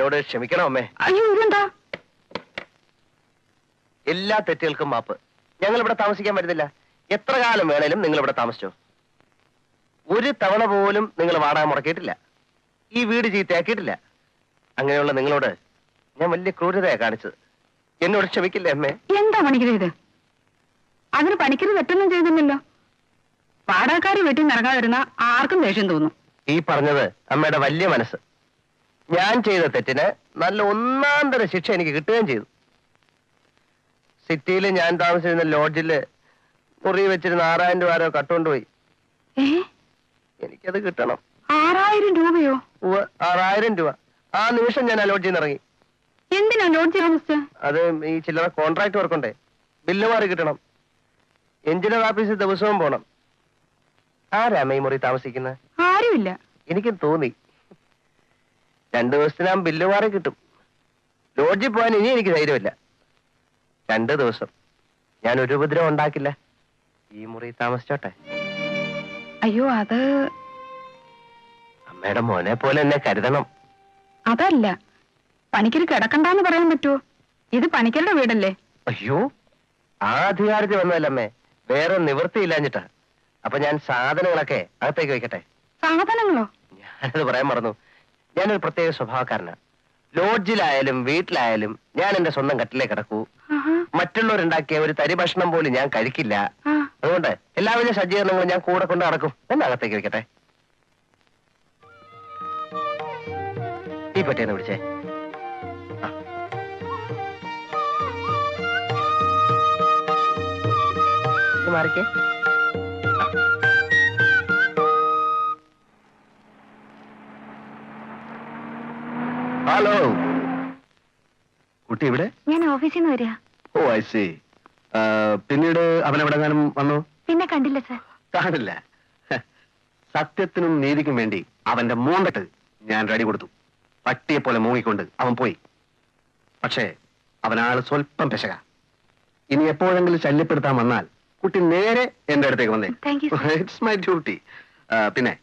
എന്നോട് ക്ഷമിക്കണം അമ്മേ. അയ്യോ ഇതെന്താ? എല്ലാ തെറ്റുകൾക്കും മാപ്പ്. ഞങ്ങൾ ഇവിടെ താമസിക്കാൻ വരുന്നില്ല. എത്ര കാലം വേണേലും നിങ്ങൾ ഇവിടെ താമസിച്ചോ. ഒരു തവണ പോലും നിങ്ങൾ വാടക മുടക്കിയിട്ടില്ല. ഈ വീട് ചീത്തയാക്കിയിട്ടില്ല. അങ്ങനെയുള്ള നിങ്ങളോട് ഞാൻ വലിയ ക്രൂരതയാ കാണിച്ചത്. എന്നോട് ക്ഷമിക്കില്ലേ അമ്മേ? എന്താ പണിക്കര് ഇത്? അതിന് പണിക്കര് തെറ്റൊന്നും ചെയ്തില്ലല്ലോ. വാടകക്കാര് വീട്ടിൽ നിന്ന് ഇറങ്ങാതിരുന്ന ആർക്കും ദേഷ്യം തോന്നും. ഈ പറഞ്ഞത് അമ്മയുടെ വലിയ മനസ്സ്. ഞാൻ ചെയ്ത തെറ്റിന് നല്ല ഒന്നാന്തര ശിക്ഷ എനിക്ക് കിട്ടുകയും ചെയ്തു. സിറ്റിയിൽ ഞാൻ താമസിച്ചിരുന്ന ലോഡ്ജില് മുറി വെച്ചിരുന്ന 6000 രൂപ കട്ടുകൊണ്ടുപോയി. എനിക്കത് കിട്ടണം. 6000 രൂപയോ? 6000 രൂപ. ആ നിമിഷം ഞാൻ ആ ലോഡ്ജിൽ നിന്ന് ഇറങ്ങി. എന്തിനാ ലോഡ്ജ് താമസിച്ച? അത് ഈ ചില്ലറ കോൺട്രാക്ട് വർക്കുണ്ടേ, ബില്ല് മാറി കിട്ടണം. എഞ്ചിനീയർ ഓഫീസിൽ ദിവസവും പോണം. ആരാമ ഈ മുറി താമസിക്കുന്നത്? ആരുമില്ല. എനിക്കും തോന്നി 2 ദിവസത്തിനാകും ബില്ല് മാറി കിട്ടും. ലോഡ്ജിൽ പോകാൻ ഇനി എനിക്ക് ധൈര്യമില്ല. 2 ദിവസം ഞാൻ ഒരു ഉപദ്രവം ഉണ്ടാക്കില്ല. ഈ മുറി താമസിച്ചോട്ടെ. അയ്യോ അത് അമ്മയുടെ മോനെ പോലെ എന്നെ കരുതണം. അതല്ല, പണിക്കര് കിടക്കണ്ടെന്ന് പറയാൻ പറ്റുമോ? ഇത് പണിക്കരുടെ വീടല്ലേ? അയ്യോ, ആ അധികാരത്തിൽ വന്നതല്ലമ്മേ, വേറെ നിവൃത്തിയില്ലാഞ്ഞിട്ടാ. അപ്പൊ ഞാൻ സാധനങ്ങളൊക്കെ അകത്തേക്ക് വെക്കട്ടെ? സാധനങ്ങളോ? ഞാനത് പറയാൻ മറന്നു. ഞാനൊരു പ്രത്യേക സ്വഭാവക്കാരനാണ്. ലോഡ്ജിലായാലും വീട്ടിലായാലും ഞാൻ എന്റെ സ്വന്തം കട്ടിലേ കിടക്കൂ. മറ്റുള്ളവരുണ്ടാക്കിയ ഒരു തരി ഭക്ഷണം പോലും ഞാൻ കഴിക്കില്ല. അതുകൊണ്ട് എല്ലാവിധ സജ്ജീകരണങ്ങളും ഞാൻ കൂടെ കൊണ്ട് നടക്കും. എന്നെ അകത്തേക്ക് വെക്കട്ടെ? ഈ പറ്റിയെന്ന് വിളിച്ചേ. മാറിക്കേ. ഹലോ, കുട്ടി ഇവിടെ? ഞാൻ ഓഫീസിൽ നിന്ന് വരിക. ഓ ഐ സി. പിന്നീട് അവനെവിടെങ്ങാനും വന്നു? പിന്നെ കണ്ടില്ല സർ. കാണില്ല. സത്യത്തിനും നീതിക്കും വേണ്ടി അവന്റെ മൂന്നിട്ട് ഞാൻ റെഡി കൊടുത്തു. പട്ടിയെ പോലെ മൂങ്ങിക്കൊണ്ട് അവൻ പോയി. പക്ഷേ അവനാള് സ്വല്പം പെശക. ഇനി എപ്പോഴെങ്കിലും ശല്യപ്പെടുത്താൻ വന്നാൽ കുട്ടി നേരെ എന്റെ അടുത്തേക്ക് വന്നേ. It's my duty. പിന്നെ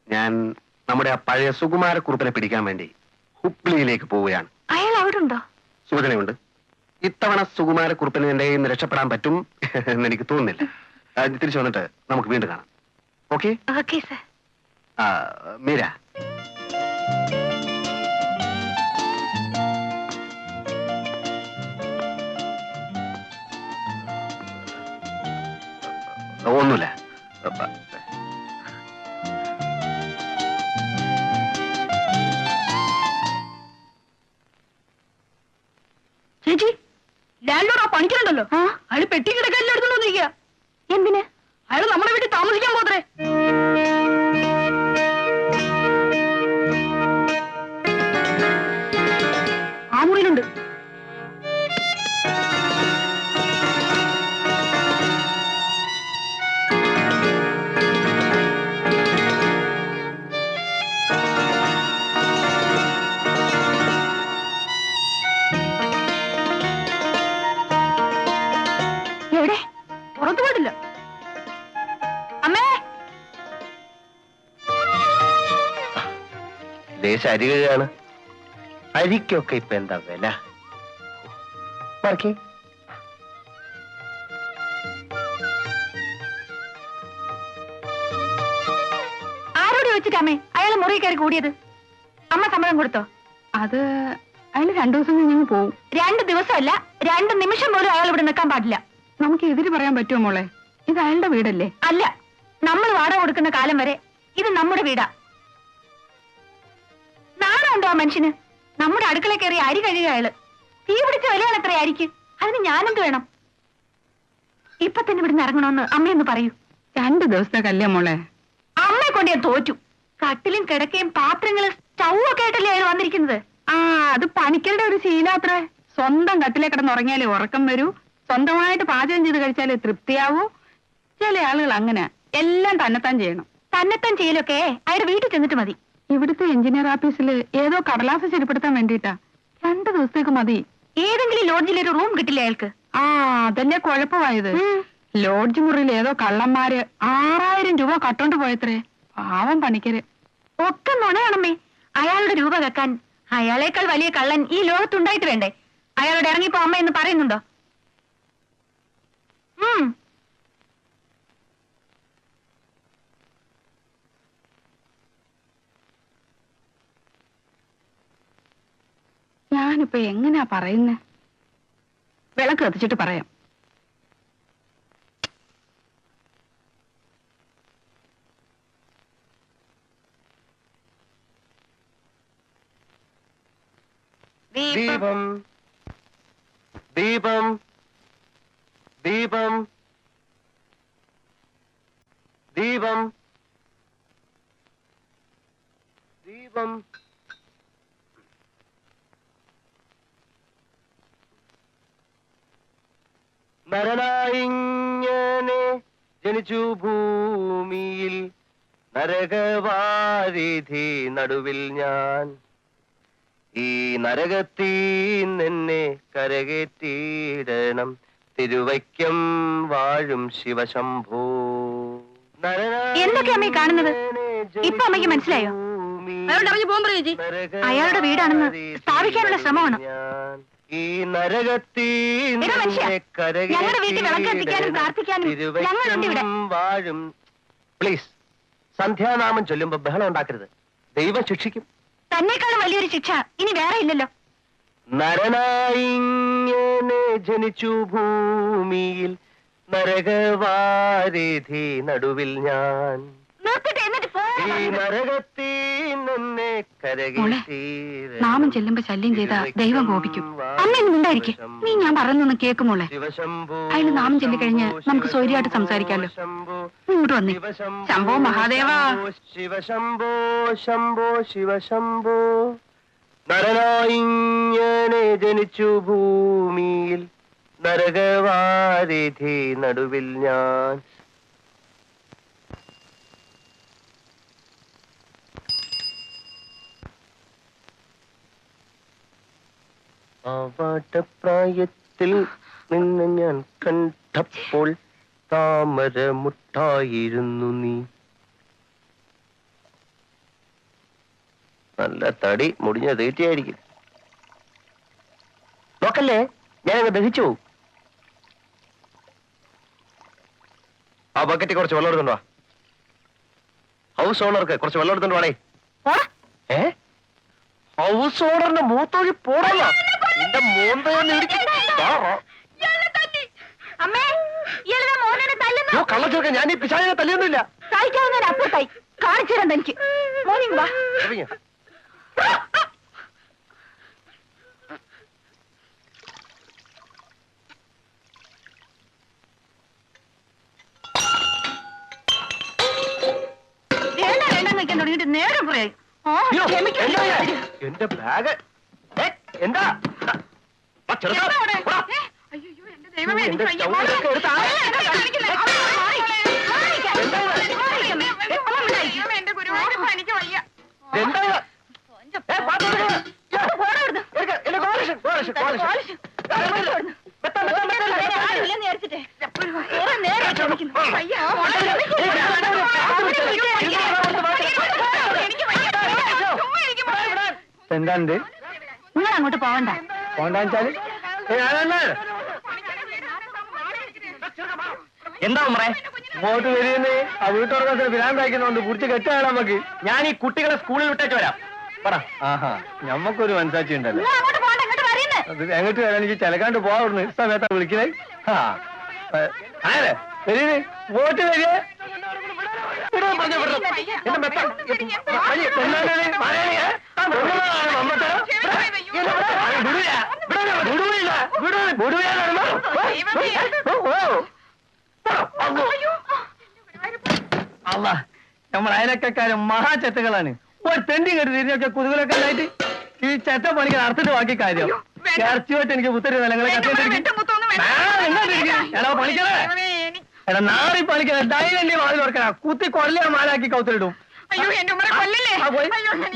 ഞാൻ നമ്മുടെ ആ പഴയ സുകുമാരക്കുറുപ്പിനെ പിടിക്കാൻ വേണ്ടി ഹുബ്ലിയിലേക്ക് പോവുകയാണ്. അയാൾ അവിടെ ഉണ്ടോ? സൂചനയുണ്ട്. ഇത്തവണ സുകുമാരക്കുറുപ്പിന് എന്റെ കയ്യിൽ നിന്ന് രക്ഷപ്പെടാൻ പറ്റും എന്ന് എനിക്ക് തോന്നുന്നില്ല. തിരിച്ചു വന്നിട്ട് നമുക്ക് വീണ്ടും കാണാം. ഓക്കെ? Okay sir. മീര, ഒന്നുമില്ല. ചേച്ചി, ലാൻഡ്ലോഡ് ആ പണിക്കലുണ്ടല്ലോ, അയാൾ പെട്ടി കിടക്കാൻ എടുത്തോണ്ട് വന്നിരിക്കുക. എന്തിന്? അയാൾ നമ്മുടെ വീട്ടിൽ താമസിക്കാൻ പോത്രേ. ആ മുറിയിലുണ്ട്. എവിടെ? പുറത്തു പോയിട്ടില്ല. അമ്മേ, ദേശ അരി കഴുകാണ്. അരിക്കൊക്കെ ഇപ്പൊ എന്താ വില? മറക്കി. ആരോട് ചോദിച്ചിട്ട് അമ്മേ അയാൾ മുറി കയറി കൂടിയത്? അമ്മ സമ്മതം കൊടുത്തോ? അത് അയാൾ 2 ദിവസം കഴിഞ്ഞ് പോവും. 2 ദിവസമല്ല, 2 നിമിഷം പോലും അയാൾ ഇവിടെ നിൽക്കാൻ പാടില്ല. നമുക്ക് എതിര് പറയാൻ പറ്റുമോ മോളെ? ഇത് അയാളുടെ വീടല്ലേ? അല്ല, നമ്മൾ വാടക കൊടുക്കുന്ന കാലം വരെ ഇത് നമ്മുടെ വീടാ. നാണുണ്ടോ ആ മനുഷ്യന്? നമ്മുടെ അടുക്കള കയറി അരി കഴുകുക അയാള്. തീ പിടിച്ച വിലയാണ് എത്ര അരിക്ക്? അതിന് ഞാനെന്ത് വേണം? ഇപ്പൊ തന്നെ ഇവിടുന്ന് ഇറങ്ങണമെന്ന് അമ്മയൊന്ന് പറയൂ. 2 ദിവസത്തെ കല്ലേ മോളെ. അമ്മയെ കൊണ്ട് ഞാൻ തോറ്റു. കട്ടിലും കിടക്കയും പാത്രങ്ങളും സ്റ്റൗവൊക്കെ ആയിട്ടല്ലേ അയാൾ വന്നിരിക്കുന്നത്. അത് പണിക്കരുടെ ഒരു ശീലാത്രേ. സ്വന്തം കട്ടിലേ കിടന്നുറങ്ങിയാലേ ഉറക്കം വരൂ, സ്വന്തമായിട്ട് പാചകം ചെയ്ത് കഴിച്ചാലേ തൃപ്തിയാവൂ. ചില ആളുകൾ അങ്ങനെ എല്ലാം തന്നെത്താൻ ചെയ്യണം. തന്നെത്താൻ ചെയ്യലൊക്കെ അയാളുടെ വീട്ടിൽ ചെന്നിട്ട് മതി. ഇവിടുത്തെ എഞ്ചിനീയർ ഓഫീസിൽ ഏതോ കടലാസ് ശരിപ്പെടുത്താൻ വേണ്ടിട്ടാ. 2 ദിവസത്തേക്ക് മതി. ഏതെങ്കിലും ലോഡ്ജിലൊരു റൂം കിട്ടില്ല അയാൾക്ക്. അതല്ലേ കുഴപ്പമായത്. ലോഡ്ജ് മുറിയിൽ ഏതോ കള്ളന്മാര് 6000 രൂപ കട്ടോണ്ട് പോയത്രേ. പാവം പണിക്കര്. ഒക്കെ നുണയാണമ്മേ. അയാളുടെ രൂപ വെക്കാൻ അയാളേക്കാൾ വലിയ കള്ളൻ ഈ ലോകത്തുണ്ടായിട്ട് വേണ്ടേ? അയാളോട് ഇറങ്ങിപ്പോ അമ്മ എന്ന് പറയുന്നുണ്ടോ? ഞാനിപ്പോ എങ്ങനെയാ പറയുന്നേ? വിളക്ക് കത്തിച്ചിട്ട് പറയാം. ദീപം ദീപം ദീപം ദീപം ദീപം നരനായിങ്ങനെ ജനിച്ചു ഭൂമിയിൽ, നരകവാരിധി നടുവിൽ ഞാൻ. ഈ നരകത്തിൽ നിന്നെ കരകേറ്റിയിടണം, തിരുവയ്ക്കം വാഴും ശിവശംഭോ. എന്തൊക്കെ അമ്മ കാണുന്നത്? ഇപ്പൊ അമ്മയ്ക്ക് മനസ്സിലായോ? അയാളുടെ വീടാണെന്ന് സ്ഥാപിക്കാനുള്ള ശ്രമമാണ്. ഈ നരകത്തിൽ ഞങ്ങളുടെ വീട്ടിൽ വിളക്ക് കത്തിക്കാനും പ്രാർത്ഥിക്കാനും തിരുവയ്ക്കം വാഴും. പ്ലീസ്, സന്ധ്യാനാമം ചൊല്ലുമ്പോ ബഹളം ഉണ്ടാക്കരുത്. ദൈവം ശിക്ഷിക്കും. തന്നെക്കാളും വലിയൊരു ശിക്ഷ ഇനി വേറെ ഇല്ലല്ലോ. നരനായിങ്ങനെ ജനിച്ചു ഭൂമിയിൽ, നരകവാരിധി നടുവിൽ ഞാൻ. ഈ നരകത്തിൽ നിന്നെ നാമം ചെല്ലുമ്പോ ശല്യം ചെയ്ത ദൈവം കോപിക്കും. അമ്മയൊന്നും ഉണ്ടായിരിക്കും. നീ ഞാൻ പറയുന്നൊന്ന് കേൾക്കുമോളെ. അതിന് നാമം ചൊല്ലിക്കഴിഞ്ഞ് നമുക്ക് സ്വൈര്യമായിട്ട് സംസാരിക്കാമല്ലോ. ഇങ്ങോട്ട് വന്നേ. ശംഭോ മഹാദേവ. ശിവശംഭോ ശംഭോ ശിവശംഭോ. നരനായിങ്ങനെ ജനിച്ചു ഭൂമിയിൽ, നരകവാരിധി നടുവിൽ ഞാൻ. ആവാട്ടപ്രായത്തിൽ നിന്ന് ഞാൻ കണ്ടപ്പോൾ താമരമുട്ടായിരുന്നു നീ. നല്ല തടി മുടിഞ്ഞ തീറ്റയായിരിക്കും. നോക്കല്ലേ, ഞാനങ്ങ് ദഹിച്ചു പോവും. ആ ബക്കറ്റിൽ കുറച്ച് വെള്ളം എടുത്തുണ്ടോ? ഹൗസ് ഓണർക്ക് കുറച്ച് വെള്ളം എടുത്തുണ്ടോ? ഹൗസ് ഓണറിന്റെ മൂത്തൊഴി പോടല്ലോ. നിന്റെ കള്ളച്ചോക്ക, ഞാൻ ഈ പിശാചിനെ തല്ലിയൊന്നുമില്ല. അപ്പുറത്തായി കാണിച്ചു തരാം തനിക്ക്. മോർണിംഗ് വാ. തുടങ്ങിട്ട് നേരം പറയായി. എന്റെ ബാഗ് എന്താ? എന്താണ്ട് നിങ്ങൾ അങ്ങോട്ട് പോവണ്ട. പോണ്ടാച്ചാല് എന്താ ഉമ്മറേ ഇങ്ങോട്ട് വരുന്നേ? ആ വീട്ടുറക്കത്തിന് പിരാന്താക്കുന്നുണ്ട്. കുറിച്ച് കെട്ടുകയാണ് നമുക്ക്. ഞാൻ ഈ കുട്ടികളെ സ്കൂളിൽ വിട്ടേച്ച് വരാം. പറ. ആഹാ, ഞമ്മക്കൊരു മനസാക്ഷി ഉണ്ടല്ലോ. അത് എങ്ങോട്ട് വരാൻ എനിക്ക് ചിലക്കാണ്ട് പോവാറുണ്ട്. സമയത്താ വിളിക്കുന്നത്. ആരെ വരുന്നേ? വോട്ട് വരിക. അല്ല, നമ്മൾ അയലക്കാരും മഹാചെത്തുകളാണ്. ഒരു തെണ്ടി കെട്ടി തിരിഞ്ഞൊക്കെ കുതുകലൊക്കെ ഉണ്ടായിട്ട് ഈ ചെറ്റ പണിക്ക് നടത്തിട്ട് ബാക്കി കാര്യം. ഇറച്ചി വെച്ച് എനിക്ക് പുത്തരി നിലങ്ങളെ പണിക്കണേ. എടാ നാറി പണിക്കണേ. ഡൈനല്ലേ വാതിൽ ഓർക്കണ. കുത്തി കൊല്ല മാലാക്കി കൗത്തിലിടും.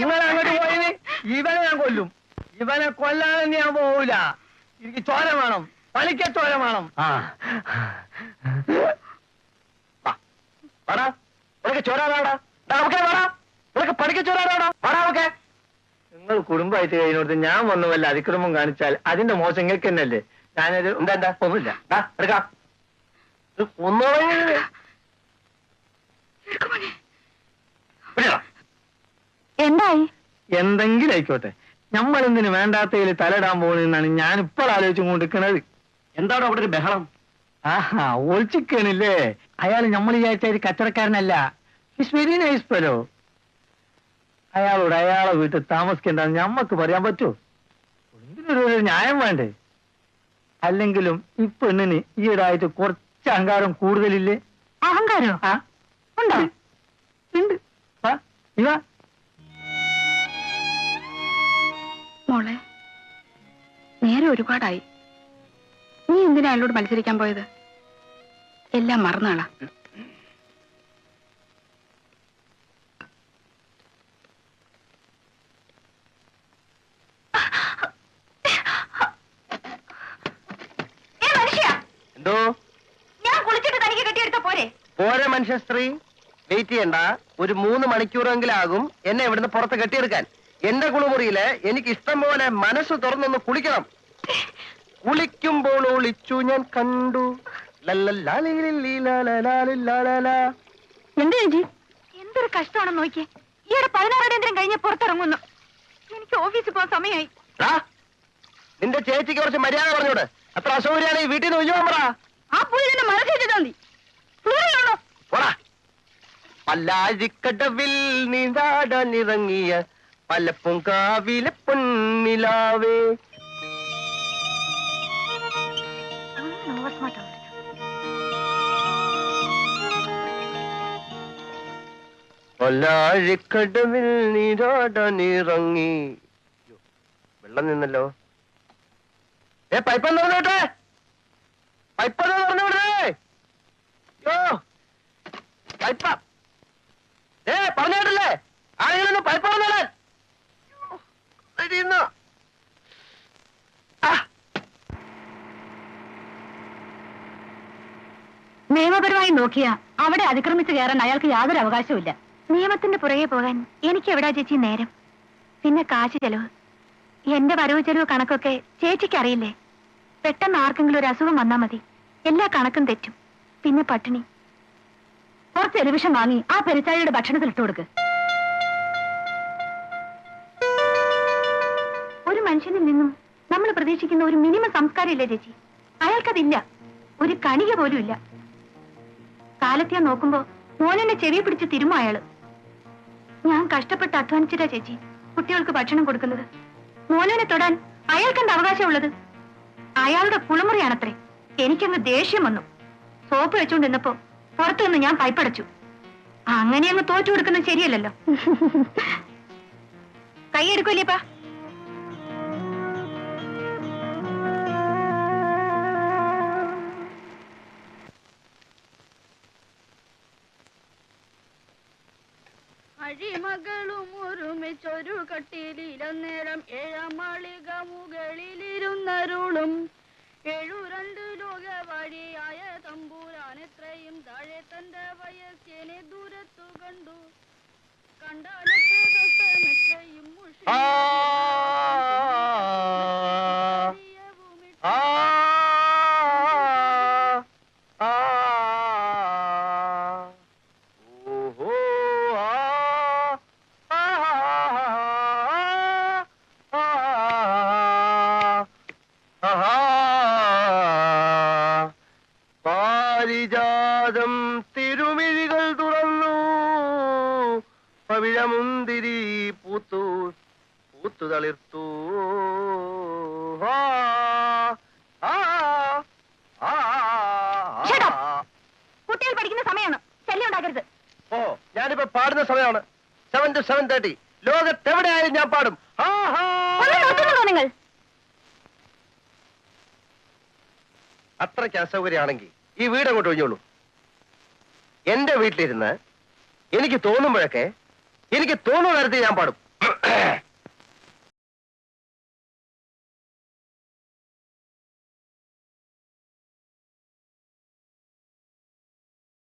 നിങ്ങൾ അങ്ങോട്ട് പോയിന് ഇവനെ ഞാൻ കൊല്ലും. ഇവനെ കൊല്ലാതെ ഞാൻ പോവൂല. എനിക്ക് ചോര വേണം. പണിക്ക ചോര വേണം. ഉനക്ക് ചോരാടാ. നമുക്ക് വേടാ. ഉനക്ക് പണിക്ക ചോരാടാ. വേടാ. നമുക്ക് നിങ്ങൾ കുടുംബമായിട്ട് കഴിഞ്ഞോട്ട് ഞാൻ വന്നു വല്ല അതിക്രമം കാണിച്ചാൽ അതിന്റെ മോശം നിങ്ങൾക്ക് തന്നെയല്ലേ. ഞാനൊരു എന്താ ഒന്നുമില്ല. എടുക്കാം ഒന്നോ എന്തായി? എന്തെങ്കിലും ആയിക്കോട്ടെ, നമ്മൾ എന്തിനു വേണ്ടാത്തതിൽ തലയിടാൻ പോകുന്നതെന്നാണ് ഞാൻ ഇപ്പോൾ ആലോചിച്ചു കൊണ്ടിരിക്കുന്നത്. എന്താണ് അവിടെ ഒരു ബഹളം? ആഹാ, ഒളിച്ചിക്കണില്ലേ? അയാൾ നമ്മൾ വിചാരിച്ച ഒരു കച്ചവടക്കാരനല്ല. It's very nice fellow. അയാളോട് അയാളെ വീട്ടിൽ താമസിക്കേണ്ടെന്ന് ഞമ്മക്ക് പറയാൻ പറ്റൂ? എന്തിനൊരു ന്യായം വേണ്ടേ? അല്ലെങ്കിലും ഈ പെണ്ണിന് ഈയിടായിട്ട് കുറച്ച് അഹങ്കാരം കൂടുതലില്ലേ? അഹങ്കാരോ? ആ ഉണ്ടോ? ഉണ്ട്. വാ, നീ വാ. മോളെ, നേരെ ഒരുപാടായി. നീ എന്തിനാ അയാളോട് മത്സരിക്കാൻ പോയത്? എല്ലാം മറന്നാളാ. എന്തോ ഞാൻ കുളിച്ചിട്ട് തനിക്ക് കെട്ടിയെടുത്ത പോരെ? പോരെ മനുഷ്യ സ്ത്രീ, വെയിറ്റ് ചെയ്യണ്ട. ഒരു 3 മണിക്കൂറെങ്കിലും ആകും എന്നെ ഇവിടുന്ന് പുറത്ത് കെട്ടിയെടുക്കാൻ. എന്റെ കുളിമുറിയില് എനിക്ക് ഇഷ്ടം പോലെ മനസ്സ് തുറന്നൊന്ന് കുളിക്കണം. കുളിക്കുമ്പോൾ ഒളിച്ചു ഞാൻ കണ്ടു. എന്ത് ചേച്ചി, എന്തൊരു കഷ്ടമാണെന്ന് നോക്കിയേ. ഈയിടെ 16 അടിയന്തരം കഴിഞ്ഞ് പുറത്തിറങ്ങുന്നു. എനിക്ക് ഓഫീസിൽ പോകാൻ സമയമായി. നിന്റെ ചേച്ചിക്ക് കുറച്ച് മര്യാദ പറഞ്ഞോട്. അത്ര അസൗകര്യാണ് ഈ വീട്ടിൽ നിന്ന് ഒഴിഞ്ഞു പറ. ആ പുള്ളി തന്നെ മനസ്സിലാ മതി. പോടാ. പല്ലാഴിക്കടവിൽ നീന്താടാനിറങ്ങിയ പലപ്പുങ്കാവിലെ പൊന്നിലാവേ. പല്ലാഴിക്കടവിൽ നീരാടാനിറങ്ങി. വെള്ളം നിന്നല്ലോ. പൈപ്പെന്ന് പറഞ്ഞോട്ടെ, പൈപ്പെന്ന് പറഞ്ഞു വിടേ. പൈപ്പ പറഞ്ഞോട്ടല്ലേ ആരെങ്കിലും പൈപ്പ് പറഞ്ഞോളെ. നിയമപരമായി നോക്കിയാ അവിടെ അതിക്രമിച്ച് കയറാൻ അയാൾക്ക് യാതൊരു അവകാശവുമില്ല. നിയമത്തിന്റെ പുറകെ പോകാൻ എനിക്ക് എവിടാ ചേച്ചി നേരം? പിന്നെ കാശ് ചെലവ്, എന്റെ വരവ് ചെലവ് കണക്കൊക്കെ ചേച്ചിക്ക് അറിയില്ലേ? പെട്ടെന്ന് ആർക്കെങ്കിലും ഒരു അസുഖം വന്നാ മതി, എല്ലാ കണക്കും തെറ്റും. പിന്നെ പട്ടിണി. കുറച്ച് ടെലിവിഷൻ വാങ്ങി ആ പെരിച്ചാഴിയുടെ ഭക്ഷണത്തിൽ ഇട്ടു കൊടുക്ക്. ഒരു മനുഷ്യനിൽ നിന്നും നമ്മൾ പ്രതീക്ഷിക്കുന്ന ഒരു മിനിമം സംസ്കാരം ഇല്ലേ ചേച്ചി? അയാൾക്കതില്ല, ഒരു കണിക പോലും ഇല്ല. കാലത്തെ നോക്കുമ്പോ മോനെ ചെവി പിടിച്ച് തിരുമോ അയാള്. ഞാൻ കഷ്ടപ്പെട്ട് അധ്വാനിച്ചിട്ടാ ചേച്ചി കുട്ടികൾക്ക് ഭക്ഷണം കൊടുക്കുന്നത്. മോനെ തൊടാൻ അയാൾക്കെന്ത് അവകാശമുള്ളത്? അയാളുടെ കുളിമുറിയാണത്രേ. എനിക്കങ്ങ് ദേഷ്യം വന്നു. സോപ്പ് വെച്ചുകൊണ്ടിരുന്നപ്പോ പുറത്തു നിന്ന് ഞാൻ പൈപ്പടച്ചു. അങ്ങനെ അങ്ങ് തോറ്റു കൊടുക്കുന്നത് ശരിയല്ലല്ലോ. കൈയെടുക്കൂലേപ്പാ. അഴിമകളും ഒരുമിച്ചൊരു കട്ടിലിരന്നേരം 7 മാളിക മുകളിലിരുന്നരുളും 72 ലോക വഴിയായ തമ്പൂരാൻ എത്രയും താഴെ തന്റെ വയസ്സിനെ ദൂരത്തു കണ്ടു. കണ്ടാലത്തെ കഷ്ടമെത്രയും പാരിജാതം തിരുമിഴികൾ തുറന്നു, പവിഴമുന്തിരി പൂത്തു പൂത്തു തളിർത്തു. കുട്ടികൾ പഠിക്കുന്ന സമയമാണ്, ശല്യം ഉണ്ടാക്കരുത്. ഓ, ഞാനിപ്പോ പാടുന്ന സമയമാണ്. 7 to 7:30. ലോകത്തെവിടെയായാലും ഞാൻ പാടും. നിങ്ങൾ അത്രയ്ക്ക് അസൗകര്യമാണെങ്കിൽ ഈ വീട് അങ്ങോട്ട് ഒഴിഞ്ഞോളൂ. എന്റെ വീട്ടിലിരുന്ന് എനിക്ക് തോന്നുമ്പോഴൊക്കെ എനിക്ക് തോന്നുന്ന തരത്തിൽ ഞാൻ പാടും.